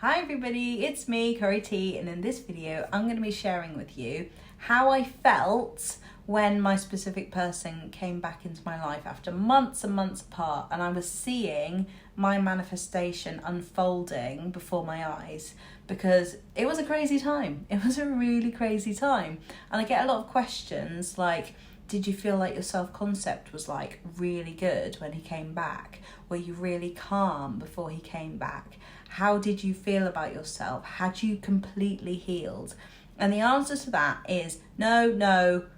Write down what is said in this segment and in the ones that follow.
Hi everybody, it's me, Corey T, and in this video I'm going to be sharing with you how I felt when my specific person came back into my life after months and months apart, and I was seeing my manifestation unfolding before my eyes, because it was a crazy time. It was a really crazy time, and I get a lot of questions like, did you feel like your self-concept was like really good when he came back? Were you really calm before he came back? How did you feel about yourself? Had you completely healed? And the answer to that is no.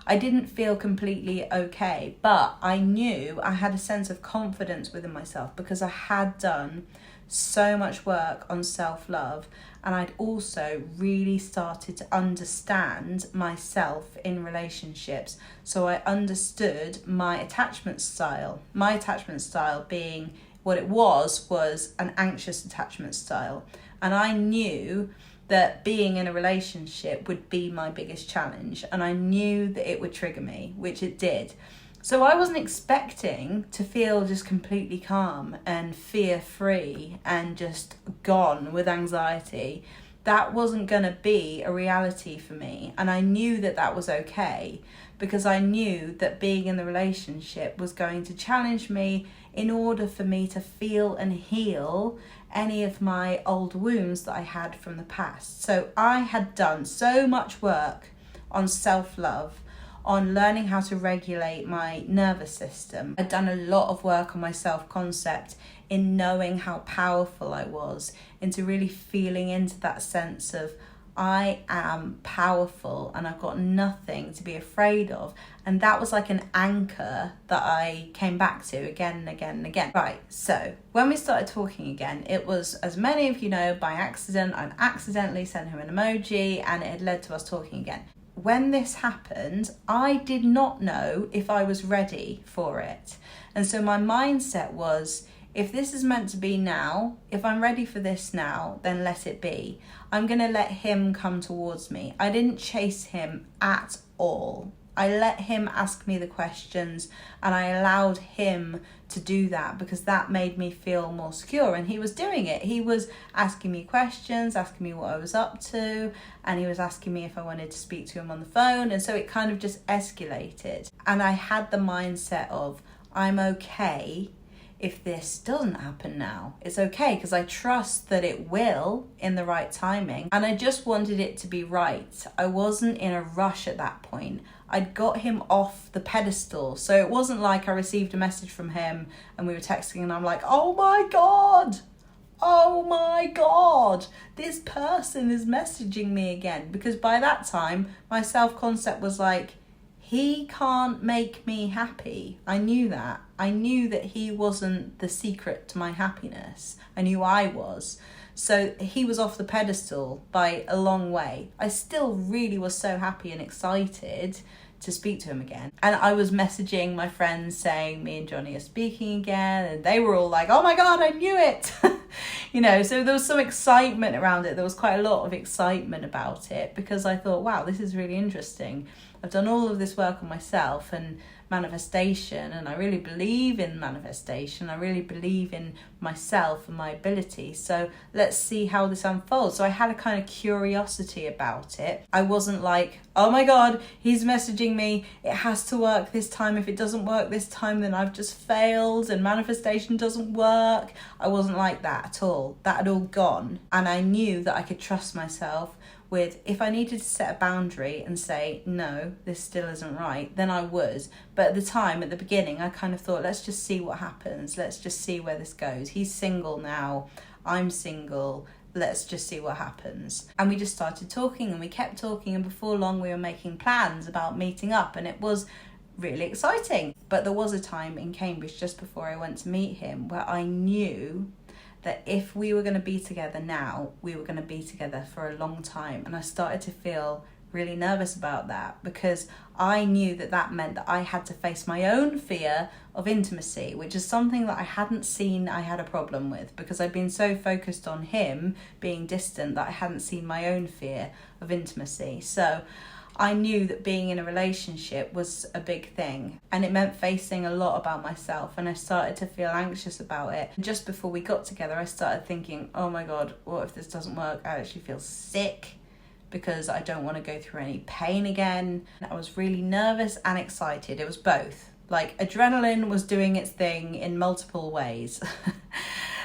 I didn't feel completely okay, but I knew I had a sense of confidence within myself because I had done so much work on self-love, and I'd also really started to understand myself in relationships. So I understood my attachment style. My attachment style being what it was an anxious attachment style. And I knew that being in a relationship would be my biggest challenge, and I knew that it would trigger me, which it did. So I wasn't expecting to feel just completely calm and fear-free and just gone with anxiety. That wasn't going to be a reality for me. And I knew that that was okay, because I knew that being in the relationship was going to challenge me in order for me to feel and heal any of my old wounds that I had from the past. So I had done so much work on self-love, on learning how to regulate my nervous system. I'd done a lot of work on my self-concept, in knowing how powerful I was, into really feeling into that sense of I am powerful and I've got nothing to be afraid of. And that was like an anchor that I came back to again and again and again. Right, so when we started talking again, it was, as many of you know, by accident. I'd accidentally sent him an emoji and it had led to us talking again. When this happened, I did not know if I was ready for it. And so my mindset was, if this is meant to be now, if I'm ready for this now, then let it be. I'm going to let him come towards me. I didn't chase him at all. I let him ask me the questions, and I allowed him to do that because that made me feel more secure. And he was doing it. He was asking me questions, asking me what I was up to, and he was asking me if I wanted to speak to him on the phone. And so it kind of just escalated. And I had the mindset of, I'm okay if this doesn't happen now. It's okay, because I trust that it will in the right timing. And I just wanted it to be right. I wasn't in a rush at that point. I'd got him off the pedestal. So it wasn't like I received a message from him and we were texting and I'm like, oh my God, this person is messaging me again. Because by that time, my self-concept was like, he can't make me happy. I knew that. I knew that he wasn't the secret to my happiness. I knew I was. So he was off the pedestal by a long way. I still really was so happy and excited to speak to him again. And I was messaging my friends saying me and Johnny are speaking again, and they were all like, oh my God, I knew it. So there was some excitement around it. There was quite a lot of excitement about it because I thought, wow, this is really interesting. I've done all of this work on myself and manifestation, and I really believe in manifestation. I really believe in myself and my ability. So let's see how this unfolds. So I had a kind of curiosity about it. I wasn't like, oh my God, he's messaging me. It has to work this time. If it doesn't work this time, then I've just failed and manifestation doesn't work. I wasn't like that at all. That had all gone. And I knew that I could trust myself with, if I needed to set a boundary and say, no, this still isn't right, then I would. But at the time, at the beginning, I kind of thought, let's just see what happens. Let's just see where this goes. He's single now. I'm single. Let's just see what happens. And we just started talking and we kept talking. And before long, we were making plans about meeting up. And it was really exciting. But there was a time in Cambridge just before I went to meet him where I knew that if we were going to be together now, we were going to be together for a long time. And I started to feel really nervous about that because I knew that that meant that I had to face my own fear of intimacy, which is something that I hadn't seen I had a problem with because I'd been so focused on him being distant that I hadn't seen my own fear of intimacy. So I knew that being in a relationship was a big thing, and it meant facing a lot about myself, and I started to feel anxious about it. Just before we got together, I started thinking, oh my God, what if this doesn't work? I actually feel sick because I don't want to go through any pain again. I was really nervous and excited. It was both. Like, adrenaline was doing its thing in multiple ways.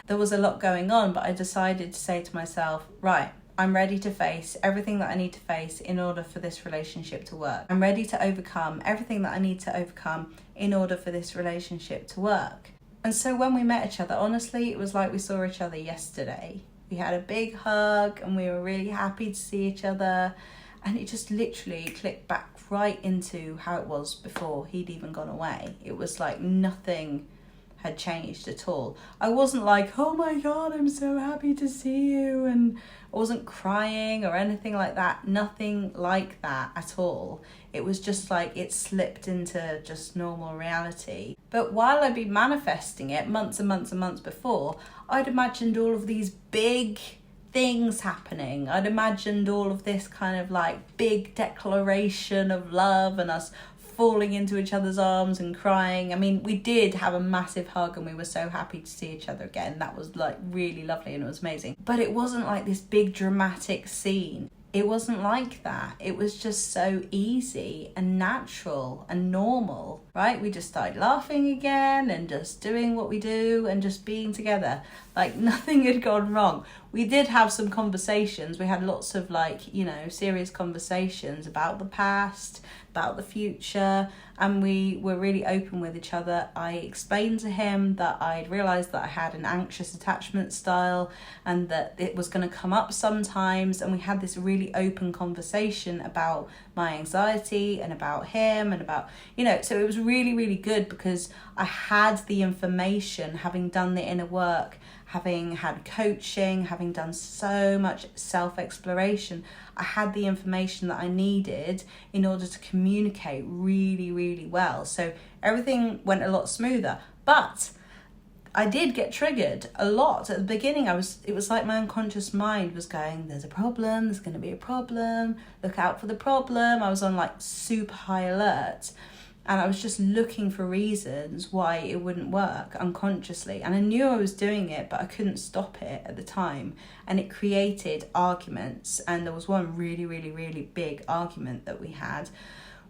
There was a lot going on, but I decided to say to myself, right, I'm ready to face everything that I need to face in order for this relationship to work. I'm ready to overcome everything that I need to overcome in order for this relationship to work. And so when we met each other, honestly, it was like we saw each other yesterday. We had a big hug and we were really happy to see each other. And it just literally clicked back right into how it was before he'd even gone away. It was like nothing had changed at all. I wasn't like, oh my God, I'm so happy to see you, and I wasn't crying or anything like that. Nothing like that at all. It was just like it slipped into just normal reality. But while I'd been manifesting it months and months and months before, I'd imagined all of these big things happening. I'd imagined all of this kind of like big declaration of love and us falling into each other's arms and crying. I mean, we did have a massive hug and we were so happy to see each other again. That was like really lovely and it was amazing. But it wasn't like this big dramatic scene. It wasn't like that. It was just so easy and natural and normal, right? We just started laughing again and just doing what we do and just being together. Like nothing had gone wrong. We did have some conversations. We had lots of like, you know, serious conversations about the past, about the future, and we were really open with each other. I explained to him that I'd realised that I had an anxious attachment style and that it was going to come up sometimes, and we had this really open conversation about my anxiety and about him and about, you know, so it was really, really good because I had the information, having done the inner work, having had coaching, having done so much self-exploration. I had the information that I needed in order to communicate really, really well. So everything went a lot smoother. But I did get triggered a lot. At the beginning, it was like my unconscious mind was going, there's a problem, there's going to be a problem, look out for the problem. I was on like super high alert. And I was just looking for reasons why it wouldn't work unconsciously. And I knew I was doing it, but I couldn't stop it at the time. And it created arguments. And there was one really, really, really big argument that we had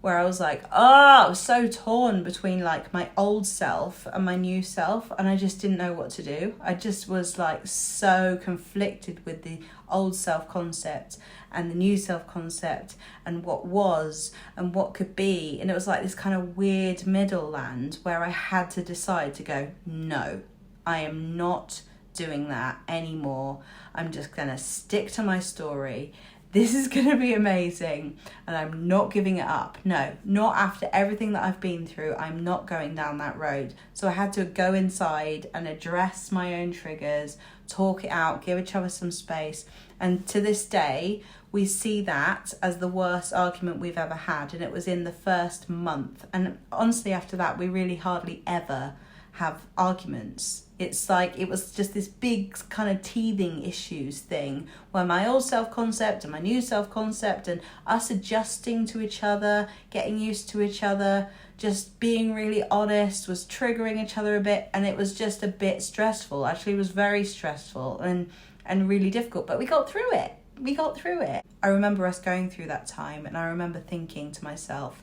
where I was like, I was so torn between like my old self and my new self. And I just didn't know what to do. I just was like so conflicted with the old self-concept and the new self-concept and what was and what could be. And it was like this kind of weird middle land where I had to decide to go, no, I am not doing that anymore. I'm just going to stick to my story. This is going to be amazing and I'm not giving it up. No, not after everything that I've been through. I'm not going down that road. So I had to go inside and address my own triggers, talk it out, give each other some space. And to this day, we see that as the worst argument we've ever had. And it was in the first month. And honestly, after that, we really hardly ever have arguments. It's like it was just this big kind of teething issues thing where my old self-concept and my new self-concept and us adjusting to each other, getting used to each other, just being really honest was triggering each other a bit, and it was just a bit stressful. Actually, it was very stressful and really difficult, but we got through it. I remember us going through that time, and I remember thinking to myself,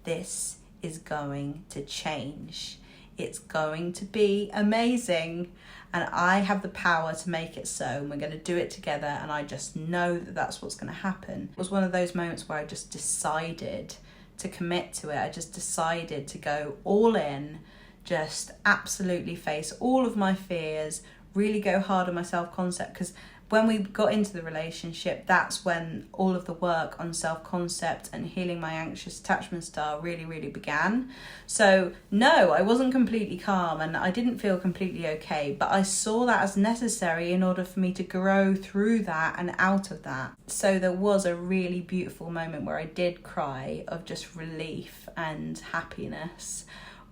this is going to change. It's going to be amazing, and I have the power to make it so, and we're going to do it together, and I just know that that's what's going to happen. It was one of those moments where I just decided to commit to it. I just decided to go all in, just absolutely face all of my fears, really go hard on my self-concept, because when we got into the relationship, that's when all of the work on self-concept and healing my anxious attachment style really, really began. So no, I wasn't completely calm and I didn't feel completely okay, but I saw that as necessary in order for me to grow through that and out of that. So there was a really beautiful moment where I did cry of just relief and happiness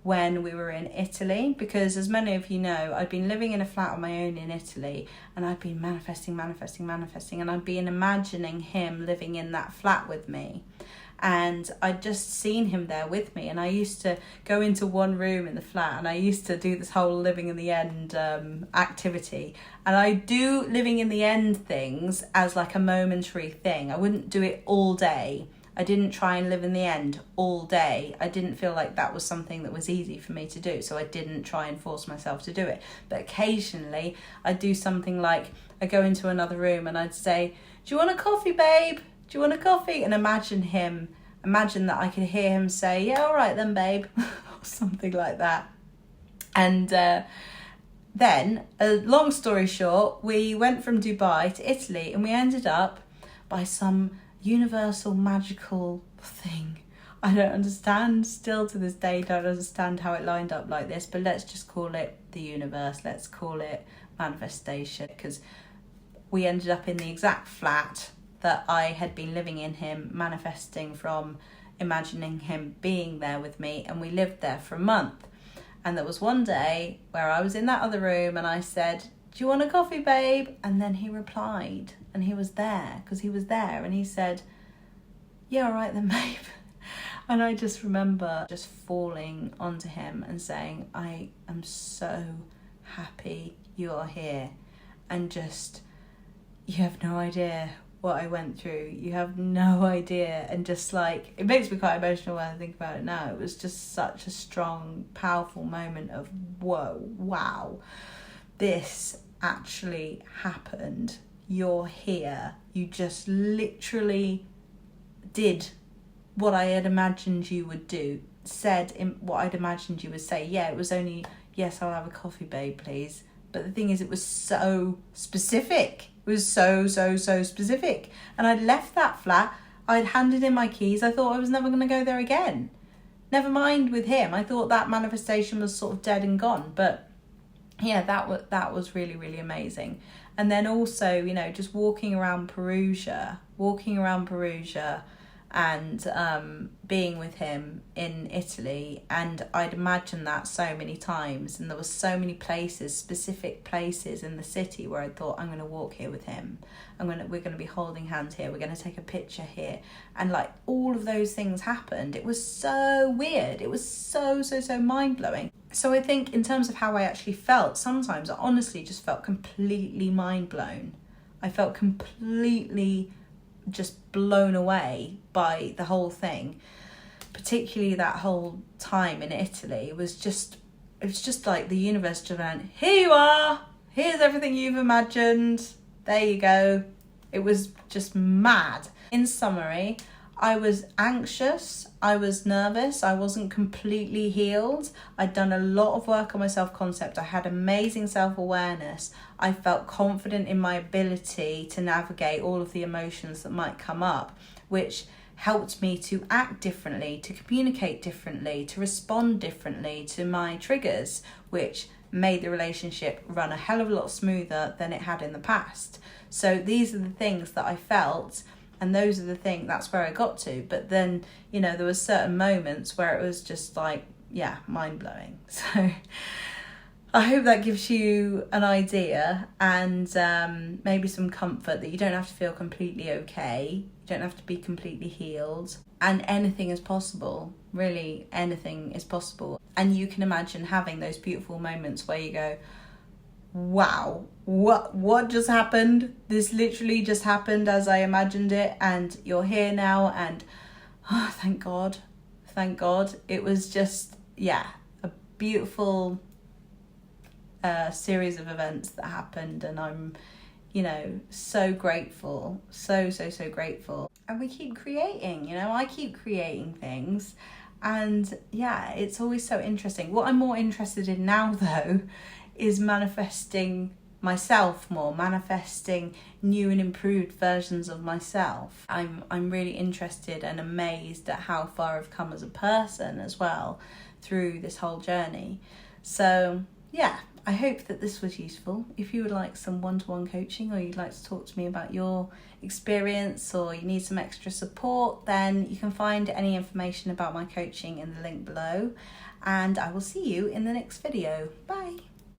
when we were in Italy, because as many of you know, I'd been living in a flat on my own in Italy, and I'd been manifesting, and I'd been imagining him living in that flat with me. and I'd just seen him there with me, and I used to go into one room in the flat and I used to do this whole living in the end activity. And I do living in the end things as like a momentary thing. I wouldn't do it all day. I didn't try and live in the end all day. I didn't feel like that was something that was easy for me to do, so I didn't try and force myself to do it. But occasionally I'd do something like, I'd go into another room and I'd say, "Do you want a coffee, babe? Do you want a coffee?" And imagine that I could hear him say, "Yeah, all right then, babe," or something like that. And then, long story short, we went from Dubai to Italy, and we ended up by some universal magical thing. I don't understand, still to this day, don't understand how it lined up like this, but let's just call it the universe. Let's call it manifestation, because we ended up in the exact flat that I had been living in him, manifesting from imagining him being there with me, and we lived there for a month. And there was one day where I was in that other room and I said, "Do you want a coffee, babe?" And then he replied, and he was there, because he was there, and he said, "Yeah, all right then, babe." And I just remember just falling onto him and saying, "I am so happy you are here, and just, you have no idea what I went through. You have no idea." And just like, it makes me quite emotional when I think about it now. It was just such a strong, powerful moment of, whoa, wow, this actually happened. You're here. You just literally did what I had imagined you would do, said what I'd imagined you would say. Yeah, it was only, "Yes, I'll have a coffee, babe, please." But the thing is, it was so specific. It was so specific. And I'd left that flat. I'd handed in my keys. I thought I was never going to go there again. Never mind with him. I thought that manifestation was sort of dead and gone. But yeah, that was really, really amazing. And then also, you know, just walking around Perugia and being with him in Italy, and I'd imagined that so many times, and there were so many places, specific places in the city where I thought, I'm going to walk here with him, we're going to be holding hands here, we're going to take a picture here, and like all of those things happened. It was so weird. It was so mind-blowing. So I think in terms of how I actually felt, sometimes I honestly just felt completely mind-blown. I felt completely just blown away by the whole thing, particularly that whole time in Italy. It was just like the universe just went, "Here you are, here's everything you've imagined, there you go." It was just mad. In summary, I was anxious, I was nervous, I wasn't completely healed. I'd done a lot of work on my self-concept. I had amazing self-awareness. I felt confident in my ability to navigate all of the emotions that might come up, which helped me to act differently, to communicate differently, to respond differently to my triggers, which made the relationship run a hell of a lot smoother than it had in the past. So these are the things that I felt, and those are the things, that's where I got to. But then, you know, there were certain moments where it was just like, yeah, mind-blowing. So I hope that gives you an idea, and maybe some comfort that you don't have to feel completely okay. You don't have to be completely healed. And anything is possible. Really, anything is possible. And you can imagine having those beautiful moments where you go, wow, what just happened? This literally just happened as I imagined it, and you're here now, and oh, thank God. It was just, yeah, a beautiful series of events that happened, and I'm, you know, so grateful, so grateful. And we keep creating, you know, I keep creating things, and yeah, it's always so interesting. What I'm more interested in now, though, is manifesting myself more, manifesting new and improved versions of myself. I'm really interested and amazed at how far I've come as a person as well through this whole journey. So yeah, I hope that this was useful. If you would like some one-to-one coaching, or you'd like to talk to me about your experience, or you need some extra support, then you can find any information about my coaching in the link below. And I will see you in the next video. Bye.